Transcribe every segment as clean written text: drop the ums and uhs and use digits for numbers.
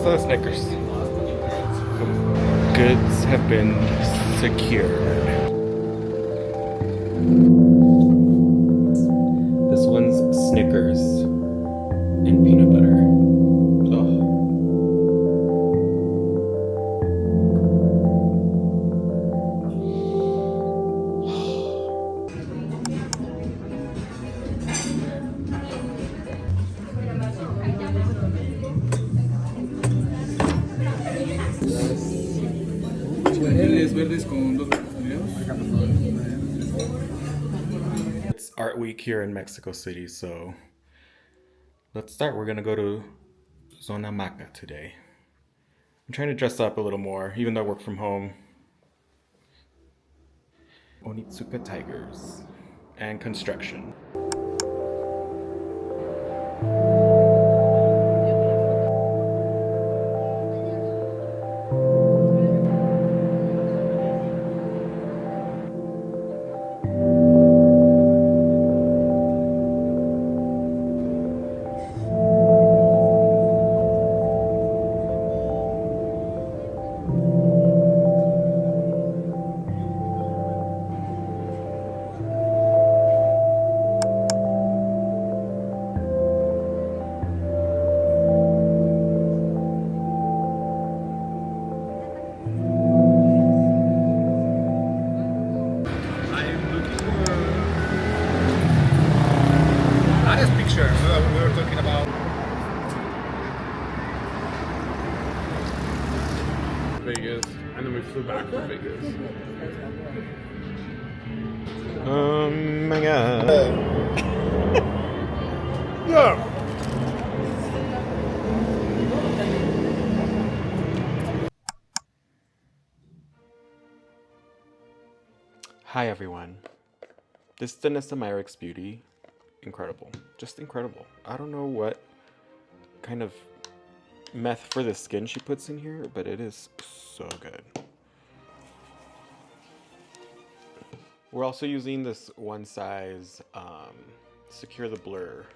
the Snickers. Goods have been secured. This one's Snickers and peanut butter. Oh. It's Art Week here in Mexico City, so let's start. We're gonna go to Zona Maca today. I'm trying to dress up a little more, even though I work from home. Onitsuka Tigers and construction. Vegas, and then we flew back from Vegas. Oh my god. Yeah. Hi everyone. This is Danessa Myricks Beauty. Incredible. Just incredible. I don't know what kind of meth for the skin she puts in here, but it is so good. We're also using this one size Secure the Blur.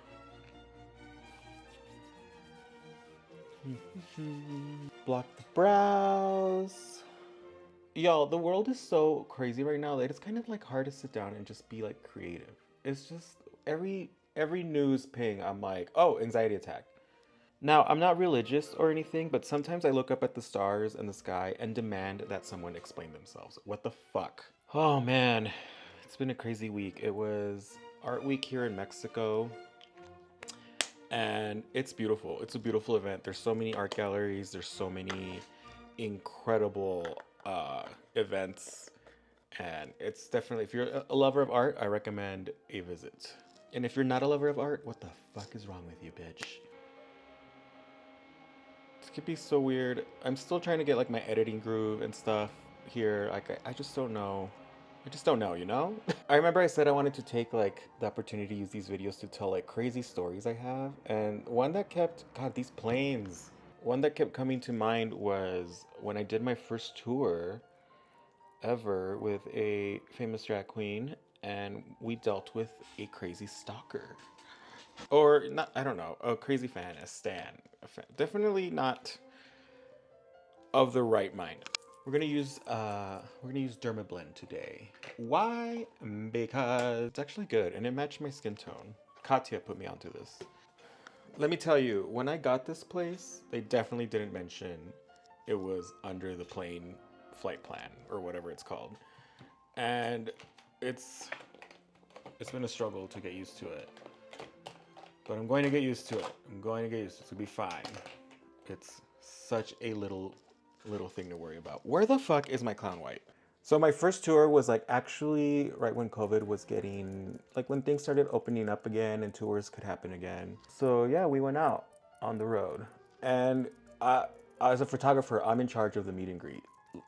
Block the brows. Y'all, the world is so crazy right now that it's kind of like hard to sit down and just be like creative. It's just every news ping, I'm like, oh, anxiety attack. Now, I'm not religious or anything, but sometimes I look up at the stars and the sky and demand that someone explain themselves. What the fuck? Oh man, it's been a crazy week. It was Art Week here in Mexico, and it's beautiful. It's a beautiful event. There's so many art galleries. There's so many incredible events, and it's definitely, if you're a lover of art, I recommend a visit. And if you're not a lover of art, what the fuck is wrong with you, bitch? This could be so weird. I'm still trying to get like my editing groove and stuff here. Like I just don't know. I just don't know, you know? I remember I said I wanted to take like the opportunity to use these videos to tell like crazy stories I have. And one that kept, God, these planes. One that kept coming to mind was when I did my first tour ever with a famous drag queen, and we dealt with a crazy stalker. Or not, I don't know, a crazy fan, a stan. Definitely not of the right mind. We're gonna use Dermablend today. Why? Because it's actually good and it matched my skin tone. Katya put me onto this. Let me tell you, when I got this place, they definitely didn't mention it was under the plane flight plan or whatever it's called. And it's been a struggle to get used to it. But I'm going to get used to it. I'm going to get used to it. It's gonna be fine. It's such a little thing to worry about. Where the fuck is my clown white? So my first tour was like actually right when COVID was getting, like when things started opening up again and tours could happen again. So yeah, we went out on the road. And as a photographer, I'm in charge of the meet and greet.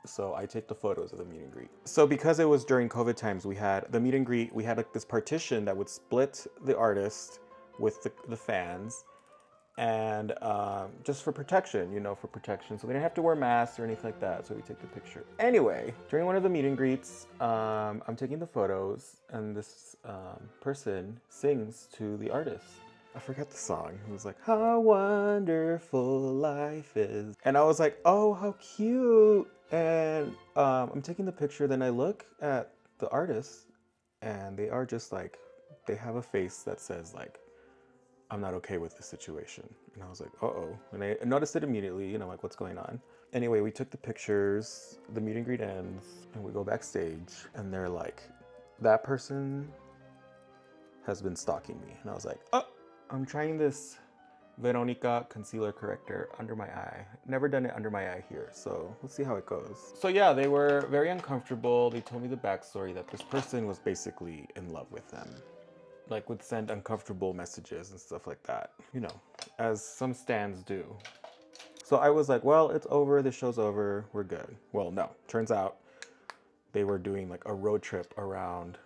So I take the photos of the meet and greet. So because it was during COVID times, we had the meet and greet, we had like this partition that would split the artist with the fans, and just for protection, you know, for protection. So we didn't have to wear masks or anything like that, so we take the picture. Anyway, during one of the meet and greets, I'm taking the photos, and this person sings to the artist. I forgot the song. It was like, how wonderful life is. And I was like, oh, how cute. And I'm taking the picture, then I look at the artist and they are just like, they have a face that says like, I'm not okay with this situation. And I was like, uh-oh. And I noticed it immediately, you know, like what's going on. Anyway, we took the pictures, the meet and greet ends, and we go backstage and they're like, that person has been stalking me. And I was like, oh, I'm trying this Veronica concealer corrector under my eye. Never done it under my eye here, so let's see how it goes. So yeah, they were very uncomfortable. They told me the backstory that this person was basically in love with them. Like would send uncomfortable messages and stuff like that, you know, as some stans do. So I was like, well, it's over, the show's over, we're good. Well, no, turns out they were doing like a road trip around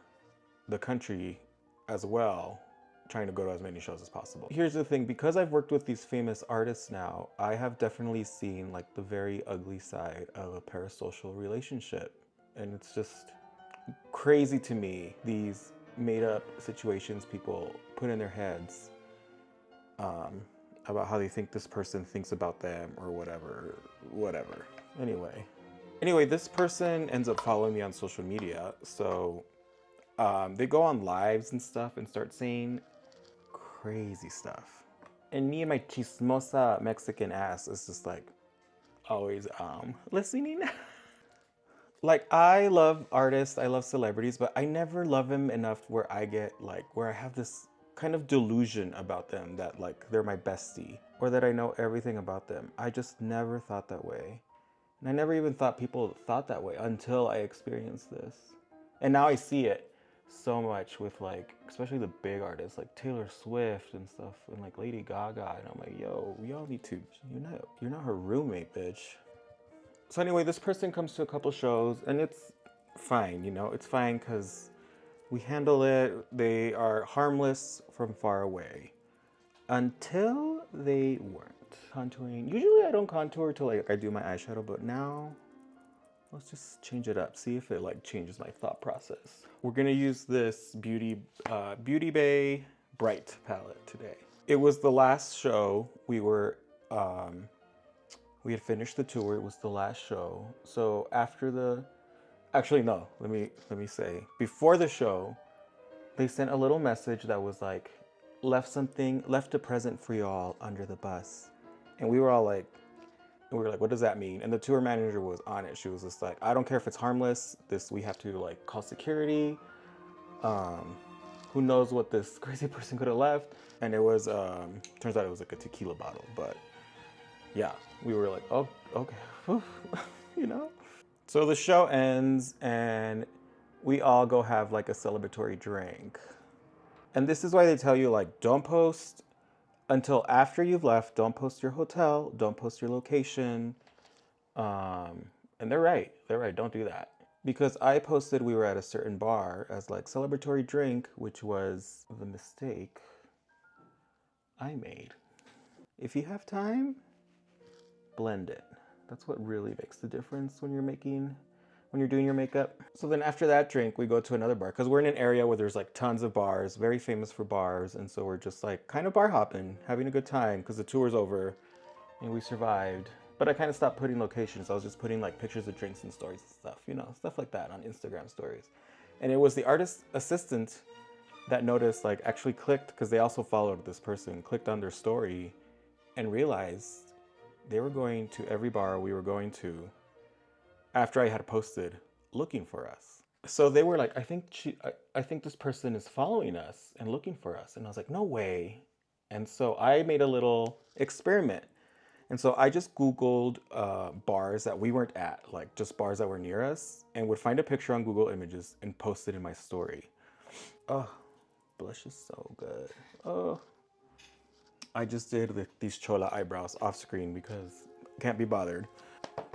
the country as well, trying to go to as many shows as possible. Here's the thing, because I've worked with these famous artists now, I have definitely seen like the very ugly side of a parasocial relationship. And it's just crazy to me, these made up situations people put in their heads about how they think this person thinks about them or whatever. Anyway, this person ends up following me on social media. So they go on lives and stuff and start saying crazy stuff. And me and my chismosa Mexican ass is just like always listening. Like I love artists, I love celebrities, but I never love them enough where I get like, where I have this kind of delusion about them that like they're my bestie or that I know everything about them. I just never thought that way. And I never even thought people thought that way until I experienced this. And now I see it so much with like, especially the big artists like Taylor Swift and stuff and like Lady Gaga. And I'm like, yo, y'all need to, you're not her roommate, bitch. So anyway, this person comes to a couple shows and it's fine, you know, it's fine because we handle it. They are harmless from far away until they weren't. Contouring. Usually I don't contour till like I do my eyeshadow, but now let's just change it up. See if it like changes my thought process. We're gonna use this Beauty Bay Bright palette today. It was the last show. We had finished the tour. It was the last show. So after the, actually no, let me say, before the show, they sent a little message that was like, left a present for y'all under the bus. And we were like, what does that mean? And the tour manager was on it. She was just like, I don't care if it's harmless. We have to like call security. Who knows what this crazy person could have left? And it was, turns out it was like a tequila bottle, but yeah, we were like, oh, okay, you know? So the show ends and we all go have like a celebratory drink. And this is why they tell you like, don't post until after you've left. Don't post your hotel, don't post your location. And they're right, don't do that. Because I posted we were at a certain bar as like celebratory drink, which was the mistake I made. If you have time, blend it. That's what really makes the difference when you're doing your makeup. So then after that drink, we go to another bar because we're in an area where there's like tons of bars, very famous for bars. And so we're just like kind of bar hopping, having a good time because the tour's over and we survived. But I kind of stopped putting locations. I was just putting like pictures of drinks and stories and stuff, you know, stuff like that on Instagram stories. And it was the artist assistant that noticed, like actually clicked, because they also followed this person, clicked on their story and realized they were going to every bar we were going to after I had posted looking for us. So they were like, I think this person is following us and looking for us. And I was like, no way. And so I made a little experiment. And so I just Googled bars that we weren't at, like just bars that were near us, and would find a picture on Google Images and post it in my story. Oh, blush is so good. Oh, I just did these chola eyebrows off screen because I can't be bothered.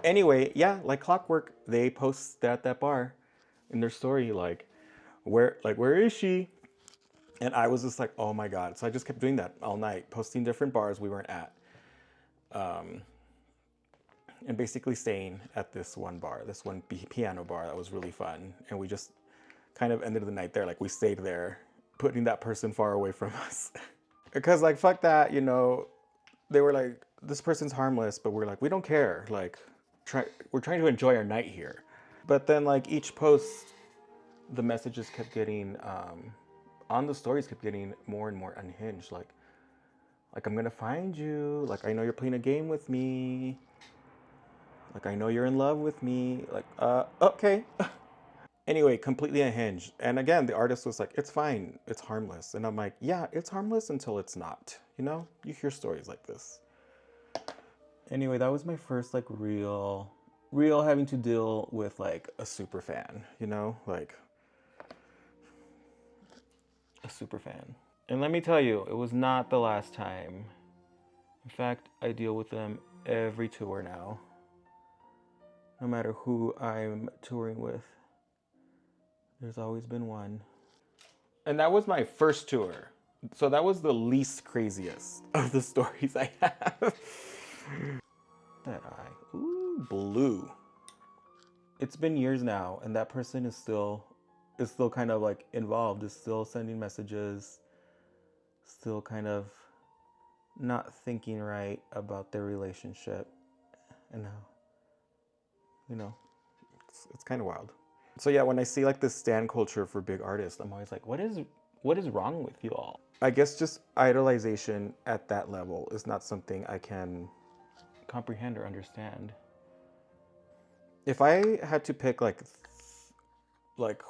Anyway, yeah, like clockwork, they post at that bar in their story, like, where is she? And I was just like, oh my God. So I just kept doing that all night, posting different bars we weren't at. And basically staying at this one bar, this one piano bar that was really fun. And we just kind of ended the night there. Like we stayed there, putting that person far away from us. Because like fuck that, they were like, this person's harmless, but we're like, we don't care. Like, we're trying to enjoy our night here. But then like each post, the messages kept getting on the stories kept getting more and more unhinged. Like I'm gonna find you. Like I know you're playing a game with me. Like I know you're in love with me. Like okay. Anyway, completely unhinged. And again, the artist was like, it's fine, it's harmless. And I'm like, yeah, it's harmless until it's not. You hear stories like this. Anyway, that was my first like real having to deal with like a super fan, like a super fan. And let me tell you, it was not the last time. In fact, I deal with them every tour now. No matter who I'm touring with. There's always been one. And that was my first tour. So that was the least craziest of the stories I have. That eye. Ooh, blue. It's been years now, and that person is still kind of like involved, is still sending messages, still kind of not thinking right about their relationship. And now, it's kind of wild. So yeah, when I see like this stan culture for big artists, I'm always like, what is wrong with you all? I guess just idolization at that level is not something I can comprehend or understand. If I had to pick like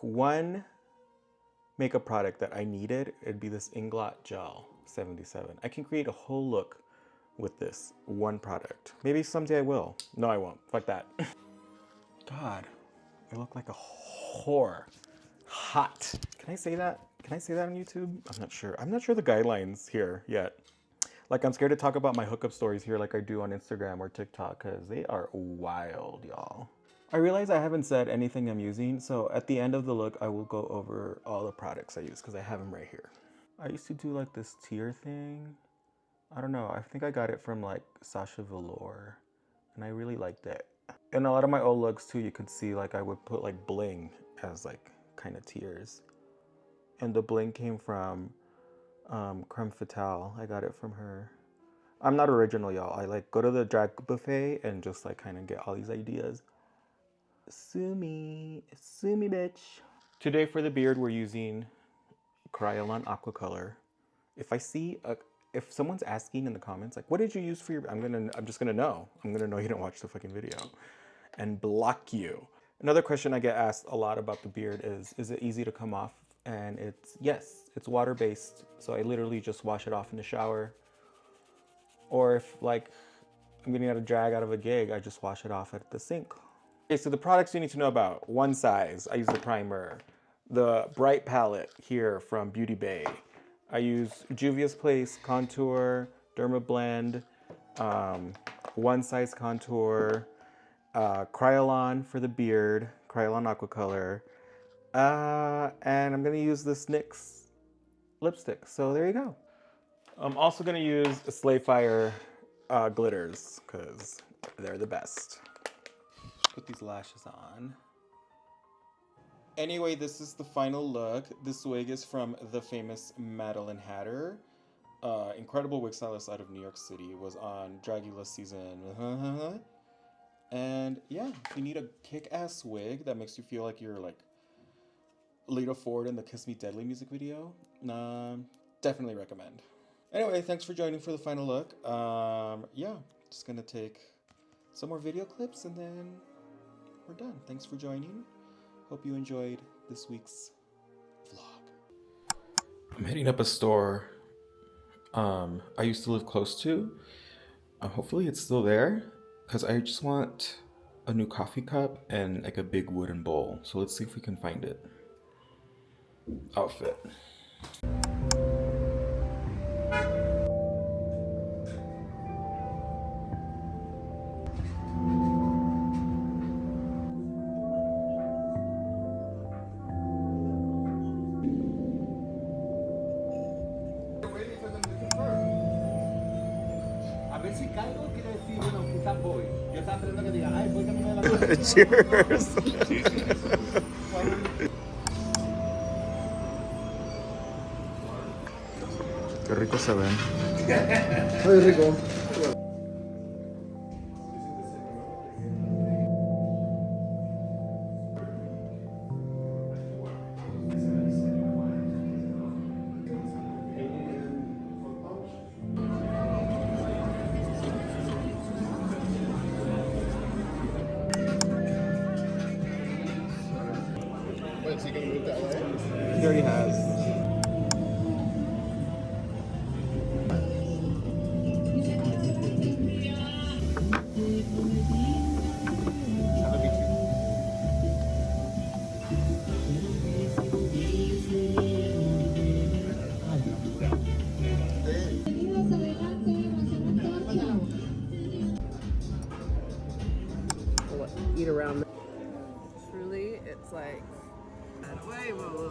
one makeup product that I needed, it'd be this Inglot Gel 77. I can create a whole look with this one product. Maybe someday I will. No, I won't. Fuck that. God, I look like a whore. Hot. Can I say that? Can I say that on YouTube? I'm not sure. I'm not sure the guidelines here yet. Like, I'm scared to talk about my hookup stories here like I do on Instagram or TikTok, because they are wild, y'all. I realize I haven't said anything I'm using, so at the end of the look, I will go over all the products I use, because I have them right here. I used to do like this tier thing. I don't know. I think I got it from like Sasha Velour, and I really liked it. In a lot of my old looks too, you could see like I would put like bling as like kind of tiers. And the bling came from Creme Fatale. I got it from her. I'm not original, y'all. I like go to the drag buffet and just like kind of get all these ideas. Sue me, bitch. Today for the beard, we're using Kryolan Aqua Color. If someone's asking in the comments, like, what did you use for your, I'm just gonna know. I'm gonna know you didn't watch the fucking video and block you. Another question I get asked a lot about the beard is it easy to come off? And yes, it's water-based. So I literally just wash it off in the shower. Or if like I'm getting out a drag out of a gig, I just wash it off at the sink. Okay, so the products you need to know about. One size, I use the primer. The Bright palette here from Beauty Bay. I use Juvia's Place Contour, Dermablend, One Size Contour, Kryolan for the beard, Kryolan Aqua Color, and I'm gonna use this NYX lipstick. So there you go. I'm also gonna use Slayfire glitters because they're the best. Put these lashes on. Anyway, this is the final look. This wig is from the famous Madeline Hatter. Incredible wig stylist out of New York City. Was on Dragula season. And yeah, if you need a kick-ass wig that makes you feel like you're like Lita Ford in the Kiss Me Deadly music video, definitely recommend. Anyway, thanks for joining for the final look. Yeah, just gonna take some more video clips and then we're done. Thanks for joining. Hope you enjoyed this week's vlog. I'm hitting up a store I used to live close to. Hopefully it's still there, because I just want a new coffee cup and like a big wooden bowl. So let's see if we can find it. Outfit. Cheers. Qué rico se ven. Muy rico. Wait, is he gonna move that way? He already has. Eat around. Truly, it's like. Wait, whoa.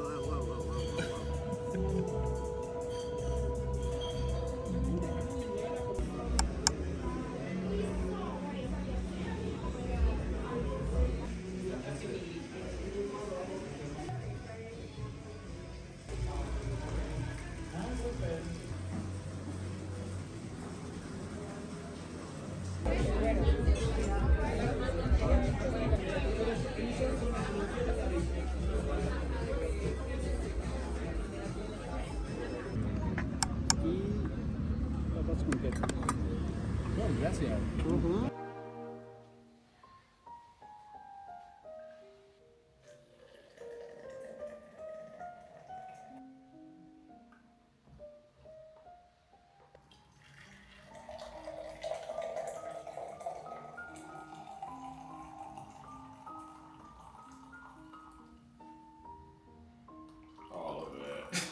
All of it.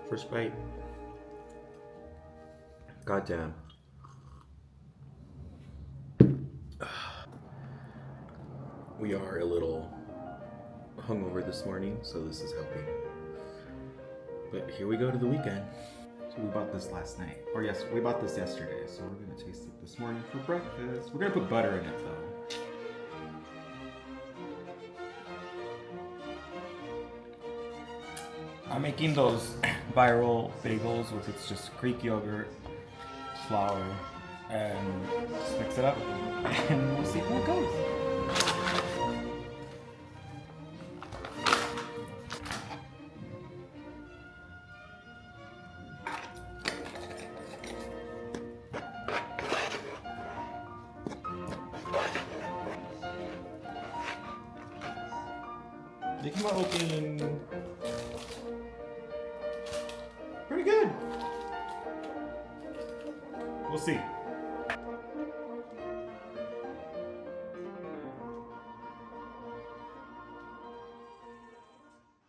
First bite. Goddamn. We are a little hungover this morning, so this is helping. But here we go to the weekend. So we bought this last night. Or yes, we bought this yesterday, so we're gonna taste it this morning for breakfast. We're gonna put butter in it though. I'm making those viral bagels with it's just Greek yogurt, flour, and just mix it up, and we'll see how it goes. They came out looking pretty good. We'll see.